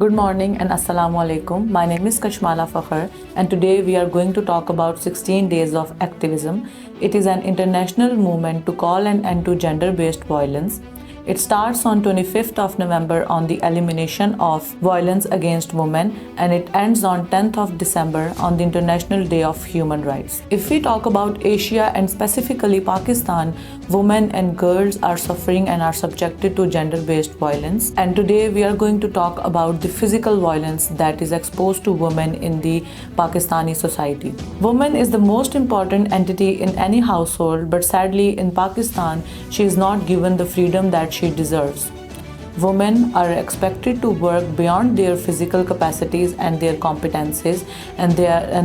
Good morning and Assalamu alaikum. My name is Kashmala Fakhr and today we are going to talk about 16 days of activism. It is an international movement to call an end to gender-based violence. It starts on 25th of November on the elimination of violence against women and it ends on 10th of December on the International Day of Human Rights. If we talk about Asia and specifically Pakistan, women and girls are suffering and are subjected to gender-based violence. And today we are going to talk about the physical violence that is exposed to women in the Pakistani society. Woman is the most important entity in any household, but sadly in Pakistan, she is not given the freedom that she deserves. Women are expected to work beyond their physical capacities and their competencies, and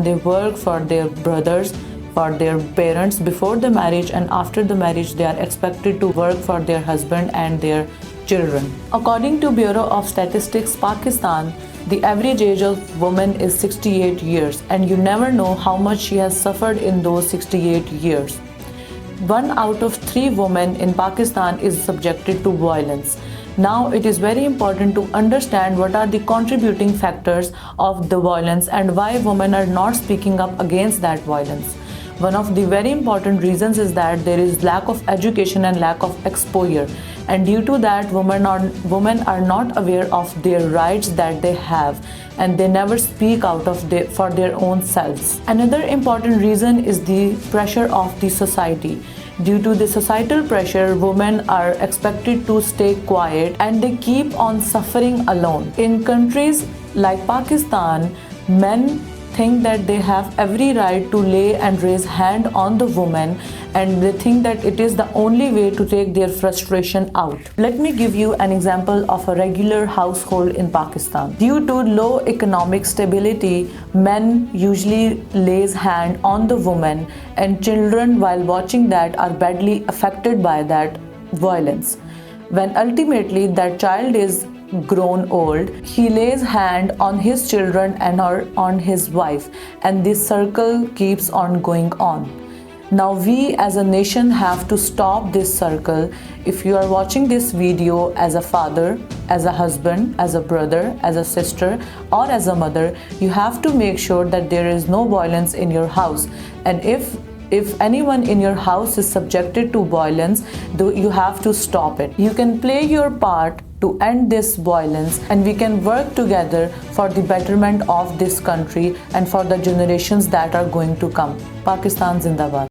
they work for their brothers, for their parents before the marriage, and after the marriage they are expected to work for their husband and their children. According to Bureau of Statistics Pakistan, the average age of woman is 68 years, and you never know how much she has suffered in those 68 years. 1 out of 3 women in Pakistan is subjected to violence. Now it is very important to understand what are the contributing factors of the violence and why women are not speaking up against that violence. One of the very important reasons is that there is lack of education and lack of exposure, and due to that women are not aware of their rights that they have, and they never speak out for their own selves. Another important reason is the pressure of the society. Due to the societal pressure, women are expected to stay quiet and they keep on suffering alone. In countries like Pakistan, men think that they have every right to lay and raise hand on the woman, and they think that it is the only way to take their frustration out. Let me give you an example of a regular household in Pakistan. Due to low economic stability, men usually lays hand on the woman, and children while watching that are badly affected by that violence. When ultimately that child is grown old, he lays hand on his children and on his wife, and this circle keeps on going on. Now we as a nation have to stop this circle. If you are watching this video as a father, as a husband, as a brother, as a sister, or as a mother, you have to make sure that there is no violence in your house. And if anyone in your house is subjected to violence, you have to stop it. You can play your part to end this violence, and we can work together for the betterment of this country and for the generations that are going to come. Pakistan Zindabad.